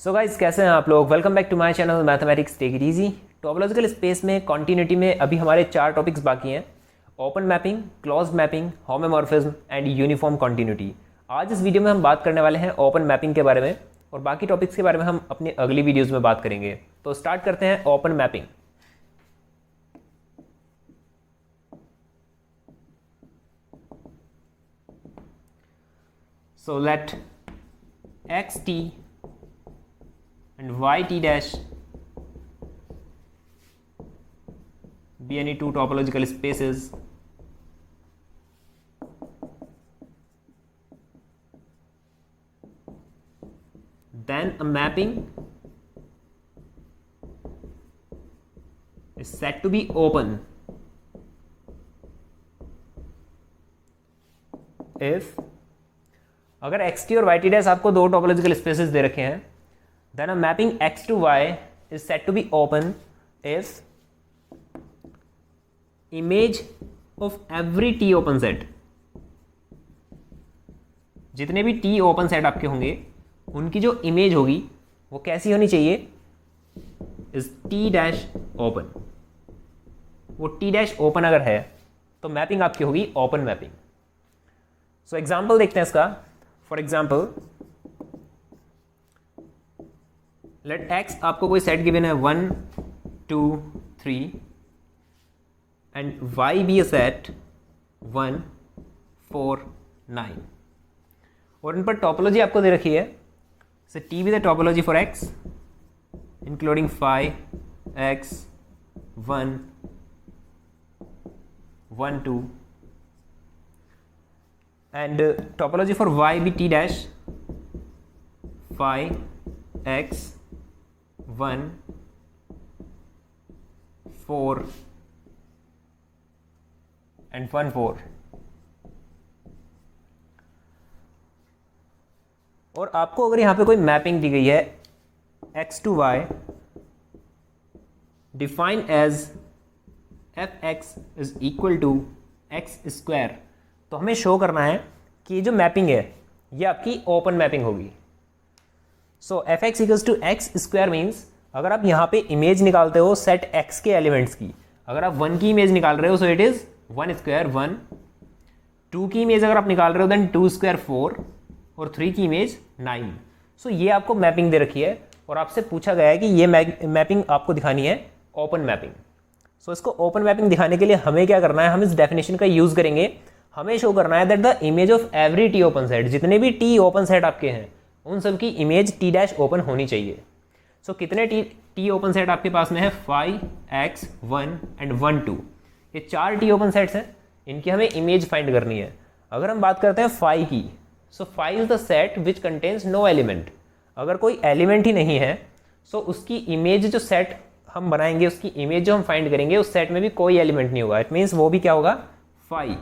So guys, कैसे हैं आप लोग। Welcome back to my channel mathematics take it easy. Topological space में कॉन्टिन्यूटी में अभी हमारे 4 टॉपिक्स बाकी हैं: open mapping, close mapping, homeomorphism and uniform continuity. आज इस वीडियो में हम बात करने वाले हैं ओपन मैपिंग के बारे में, और बाकी टॉपिक्स के बारे में हम अपनी अगली वीडियोज़ में बात करेंगे। तो स्टार्ट करते हैं open mapping. So let xt and yt dash be any two topological spaces then a mapping is said to be open if अगर एक्स टी और वाई टी डैश आपको दो टोपोलॉजिकल स्पेसेस दे रखे हैं, then a mapping X to Y is said to be open if image of every T open set, जितने भी T open set आपके होंगे उनकी जो इमेज होगी वो कैसी होनी चाहिए, इज टी डैश ओपन। वो टी डैश ओपन अगर है तो मैपिंग आपकी होगी ओपन मैपिंग। सो एग्जाम्पल देखते हैं इसका। फॉर एग्जाम्पल, लेट एक्स आपको कोई सेट गिवन है 1 2 3 and Y be a set 1 4 9, और इन पर टोपोलॉजी आपको दे रखी है। से T be the topology for x including five x 1 1 2 and topology for y be t dash phi x 1 4 and 1 4। और आपको अगर यहां पे कोई मैपिंग दी गई है x to y define as F X is equal to X square, तो हमें शो करना है कि ये जो मैपिंग है ये आपकी ओपन मैपिंग होगी। So F X equals to X square means अगर आप यहाँ पे इमेज निकालते हो सेट एक्स के एलिमेंट्स की, अगर आप 1 की इमेज निकाल रहे हो सो इट इज 1 स्क्वायर 1, 2 की इमेज अगर आप निकाल रहे हो देन 2 स्क्वायर 4, और 3 की इमेज 9। सो ये आपको मैपिंग दे रखी है और आपसे पूछा गया है कि ये मैपिंग आपको दिखानी है ओपन मैपिंग। सो इसको ओपन मैपिंग दिखाने के लिए हमें क्या करना है, हम इस डेफिनेशन का यूज करेंगे। हमें शो करना है that the image of every T open set, जितने भी टी ओपन सेट आपके हैं उन सब की इमेज टी डैश ओपन होनी चाहिए। सो कितने टी ओपन सेट आपके पास में है, 5 x 1 एंड 1 2, ये 4 टी ओपन सेट्स हैं, इनकी हमें इमेज फाइंड करनी है। अगर हम बात करते हैं 5 की, so 5 is the set which contains no element. अगर कोई एलिमेंट ही नहीं है सो उसकी इमेज जो सेट हम बनाएंगे, उसकी इमेज जो हम फाइंड करेंगे उस सेट में भी कोई एलिमेंट नहीं होगा। इट मीन्स वो भी क्या होगा, 5।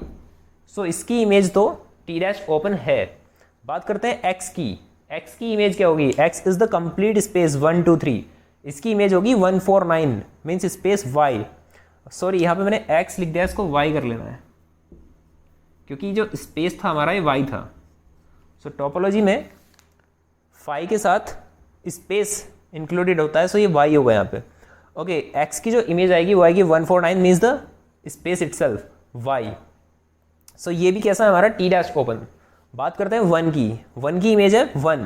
सो इसकी इमेज तो टी डैश ओपन है। बात करते हैं x की। x की इमेज क्या होगी, x is the complete space 1 2 3, इसकी इमेज होगी 1 4 9 मीन्स स्पेस y। सॉरी, यहाँ पे मैंने x लिख दिया, इसको y कर लेना है क्योंकि जो स्पेस था हमारा ये y था। सो टोपोलॉजी में फाई के साथ स्पेस इंक्लूडेड होता है, सो ये y होगा यहाँ पे। ओके, x की जो इमेज आएगी वो आएगी 1 4 9 means the space itself y। सो ये भी कैसा है हमारा, टी डैश ओपन। बात करते हैं 1 की इमेज है 1,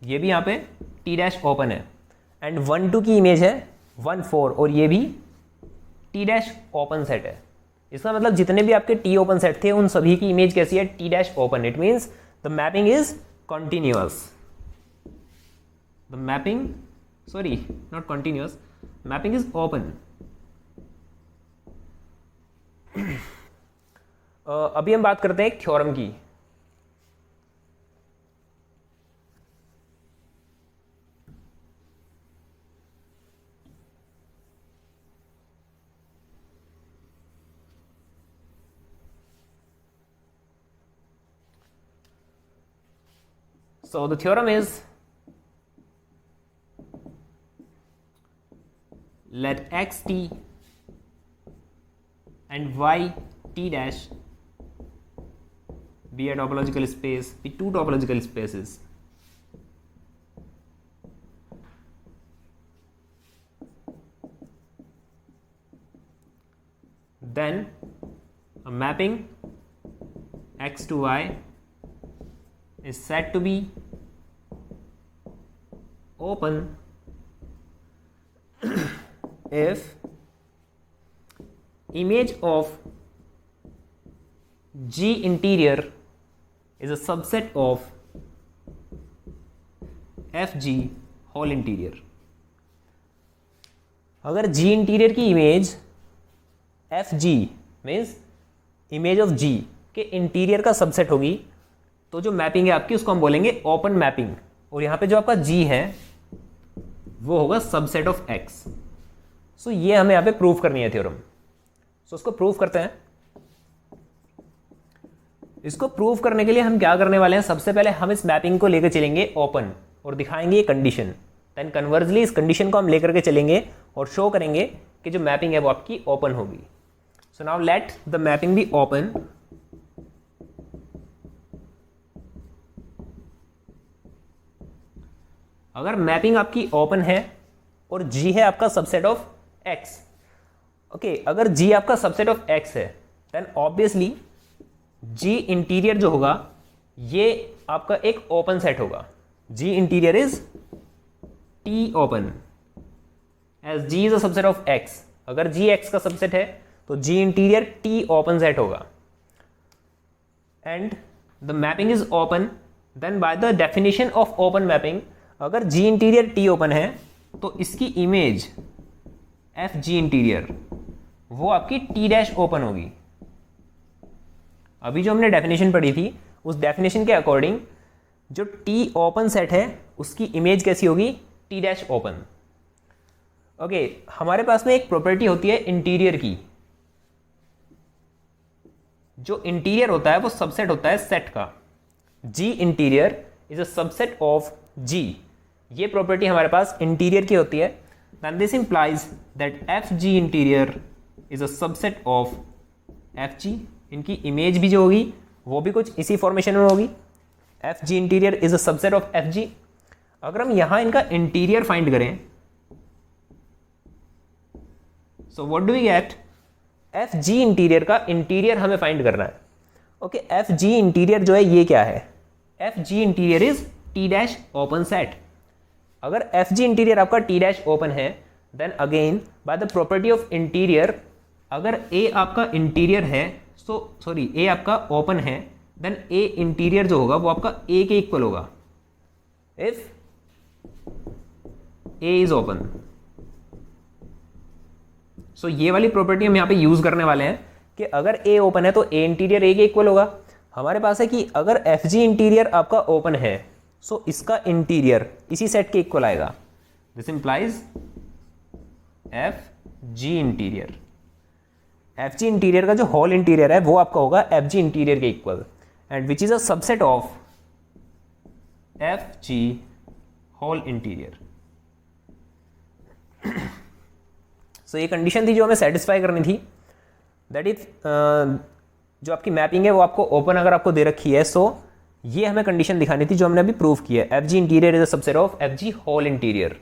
ये भी यहाँ पे टी डैश ओपन है। एंड 1 2 की इमेज है 1 4, और ये भी टी डैश ओपन सेट है। इसका मतलब जितने भी आपके टी ओपन सेट थे उन सभी की इमेज कैसी है, T dash open. It means the mapping is continuous. The mapping, sorry not continuous, mapping is open. अभी हम बात करते हैं एक थ्योरम की। So the theorem is, let xt and yt dash be a topological space, be two topological spaces then a mapping x to y is said to be open if image of G interior is a subset of FG whole interior. अगर G interior की image FG means image of G के interior का subset होगी तो जो mapping है आपकी उसको हम बोलेंगे ओपन मैपिंग, और यहाँ पे जो आपका G है वो होगा सबसेट ऑफ X. सो ये हमें यहाँ पे प्रूव करनी है थ्योरम. सो उसको प्रूव करते हैं. इसको प्रूव करने के लिए हम क्या करने वाले हैं, सबसे पहले हम इस मैपिंग को लेकर चलेंगे ओपन और दिखाएंगे ये कंडीशन. देन कन्वर्सली इस कंडीशन को हम लेकर के चलेंगे और शो करेंगे कि जो मैपिंग है वो आपकी ओपन होगी. So now let the mapping be open. अगर मैपिंग आपकी ओपन है और G है आपका सबसेट ऑफ X, ओके, अगर G आपका सबसेट ऑफ X है देन ऑब्वियसली G इंटीरियर जो होगा ये आपका एक ओपन सेट होगा. G interior is T open as G is a subset of X. अगर G X का सबसेट है तो G interior T open set होगा. And the mapping is open, then by the definition of open mapping अगर G interior T open है तो इसकी image FG interior वो आपकी T डैश ओपन होगी. अभी जो हमने डेफिनेशन पढ़ी थी उस डेफिनेशन के अकॉर्डिंग जो T ओपन सेट है उसकी इमेज कैसी होगी, T डैश ओपन. ओके, हमारे पास में एक प्रॉपर्टी होती है इंटीरियर की. जो इंटीरियर होता है वो सबसेट होता है सेट का. G interior is a subset of G. ये प्रॉपर्टी हमारे पास इंटीरियर की होती है. Then this implies that FG interior is a subset of FG. इनकी इमेज भी जो होगी वो भी कुछ इसी फॉर्मेशन में होगी. FG interior is a subset of FG. अगर हम यहां इनका इंटीरियर फाइंड करें so what do we get, FG interior का इंटीरियर हमें फाइंड करना है. ओके, FG इंटीरियर जो है ये क्या है, FG interior is T dash open set. अगर FG इंटीरियर आपका T डैश ओपन है then again by the property of interior अगर A आपका इंटीरियर है सॉरी A आपका ओपन है देन A इंटीरियर जो होगा वो आपका A के इक्वल होगा if A is open. So ये वाली प्रॉपर्टी हम यहाँ पे यूज करने वाले हैं कि अगर A ओपन है तो A इंटीरियर A के इक्वल होगा. हमारे पास है कि अगर FG इंटीरियर आपका ओपन है सो इसका इंटीरियर इसी सेट के इक्वल आएगा. This implies FG interior. FG interior का जो होल इंटीरियर है वो आपका होगा FG इंटीरियर के equal and which is a subset of FG whole interior. So ये कंडीशन थी जो हमें सेटिस्फाई करनी थी. दैट इज जो आपकी मैपिंग है वो आपको ओपन अगर आपको दे रखी है सो ये हमें कंडीशन दिखानी थी जो हमने अभी प्रूव की है. FG interior is a subset of FG whole interior.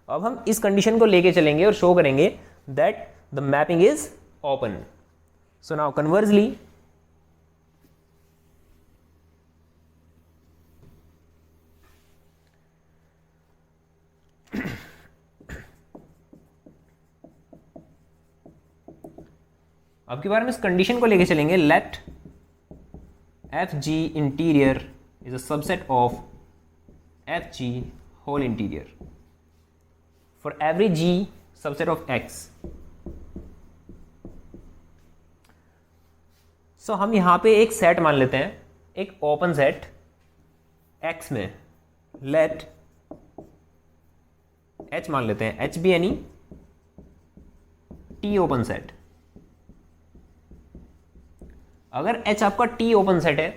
अब हम इस कंडीशन को लेके चलेंगे और शो करेंगे that the mapping is open. So now conversely अब की बार हम इस कंडीशन को लेके चलेंगे let FG interior is a subset of FG whole interior for every G subset of X. So हम यहाँ पे एक सेट मान लेते हैं, एक ओपन सेट X में लेट H मान लेते हैं, H भी यानी T ओपन सेट. अगर H आपका T ओपन सेट है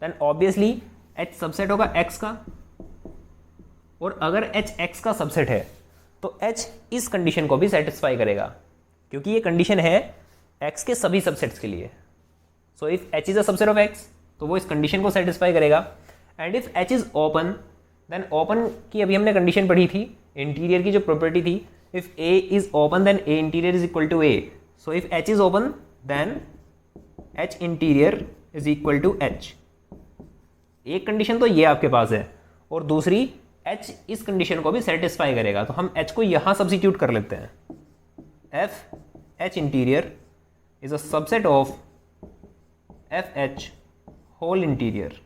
देन ऑब्वियसली H सबसेट होगा X का, और अगर H X का सबसेट है तो H इस कंडीशन को भी सेटिस्फाई करेगा क्योंकि ये कंडीशन है X के सभी सबसेट्स के लिए. So if H is a subset of X तो वो इस कंडीशन को सेटिस्फाई करेगा. And if H is open then open की अभी हमने कंडीशन पढ़ी थी, इंटीरियर की जो प्रॉपर्टी थी, if A is open then A interior is equal to A. So if H is open then H interior is equal to H। एक condition तो ये आपके पास है और दूसरी H इस कंडीशन को भी सेटिस्फाई करेगा, तो हम H को यहां सब्स्टिट्यूट कर लेते हैं। H interior is a subset of FH whole interior.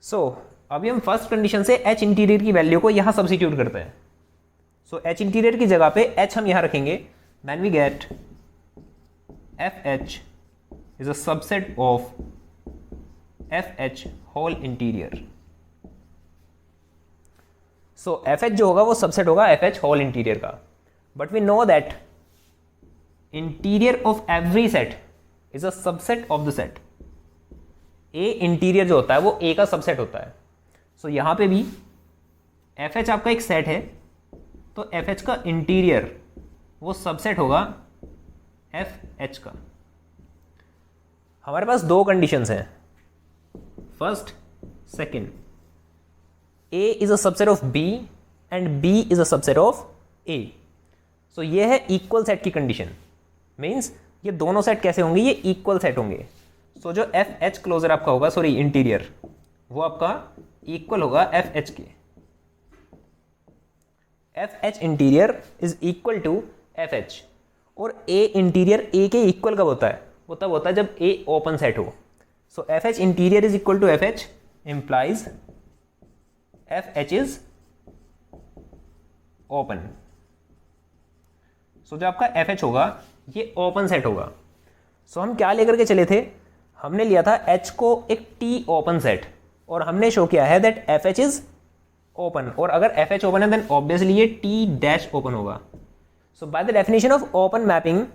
So अभी हम फर्स्ट कंडीशन से H इंटीरियर की वैल्यू को यहां सब्स्टिट्यूट करते हैं। सो H इंटीरियर की जगह पे H हम यहां रखेंगे, then we get FH is a subset of FH whole interior. So FH जो होगा वो सबसेट होगा FH होल इंटीरियर का, but we know that interior of every set is a subset of the set. A interior जो होता है वो A का सबसेट होता है। सो यहां पे भी FH आपका एक सेट है, तो FH का इंटीरियर वो सबसेट होगा FH का। हमारे पास दो कंडीशंस हैं, first second. A is a subset of B and B is a subset of A। सो ये है इक्वल सेट की कंडीशन, मीन्स ये दोनों सेट कैसे होंगे, ये इक्वल सेट होंगे। सो जो FH क्लोजर आपका होगा, सॉरी इंटीरियर, वो आपका इक्वल होगा FH के। FH interior is equal to FH, और A इंटीरियर A के इक्वल कब होता है, वो तब होता है जब A ओपन सेट हो। So FH interior is equal to FH implies FH is open. So जो आपका FH होगा ये ओपन सेट होगा। सो हम क्या लेकर के चले थे, हमने लिया था H को एक T ओपन सेट, और हमने शो किया है दैट FH इज ओपन, और अगर FH ओपन है देन ऑब्वियसली ये T डैश ओपन होगा। So by the definition of open mapping,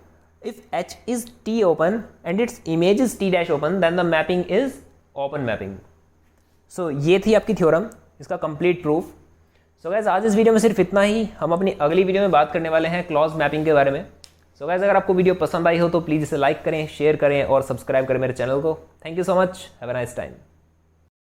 if H is T open and its image is T dash open, then the mapping is open mapping. So ये थी आपकी theorem, इसका complete proof. So guys आज इस video में सिर्फ इतना ही। हम अपनी अगली वीडियो में बात करने वाले हैं क्लॉज मैपिंग के बारे में। सो गाइस अगर आपको वीडियो पसंद आई हो तो प्लीज़ इसे लाइक करें, शेयर करें और सब्सक्राइब करें मेरे चैनल को। Thank you so much, have a nice time.